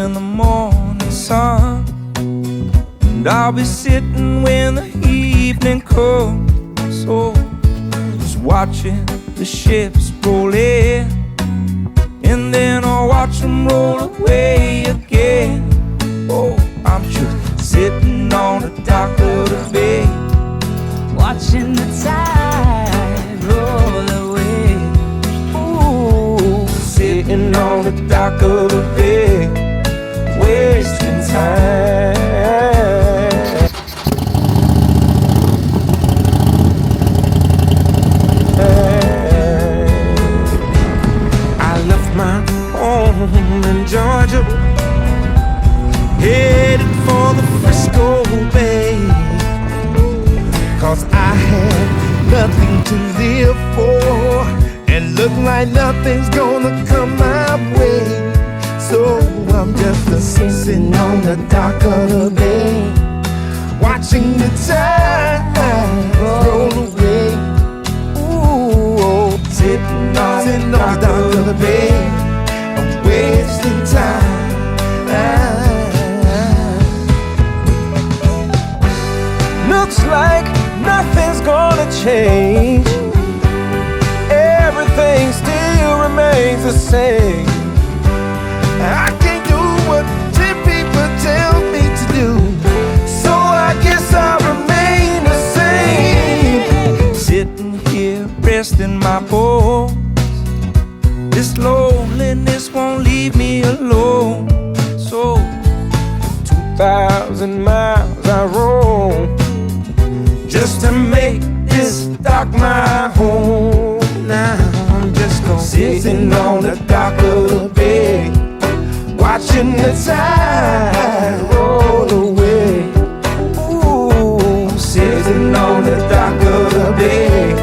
in the morning sun, and I'll be sitting when the evening comes. So just watching the ships roll in, and then I'll watch them roll away again. Oh, I'm just sitting on the dock of the bay, watching the tide roll away. Ooh, sitting on the dock of the bay, wasting time. I left my home in Georgia, headed for the Frisco Bay, 'cause I had nothing to live for, and look like nothing's gonna come my way. So I'm just sitting on the dock of the bay, watching the tide roll away. Ooh, sitting on the dock of the bay, I'm wasting time. Looks like nothing's gonna change, everything still remains the same. I can't do what 10 people tell me to do, so I guess I'll remain the same. Sitting here resting my bones, this loneliness won't leave me alone. So 2,000 miles I roam just to make this dock my home. Now I'm just gonna sitting on the dock of the bay, watching the tide roll away. Ooh, sitting on the dock of the bay,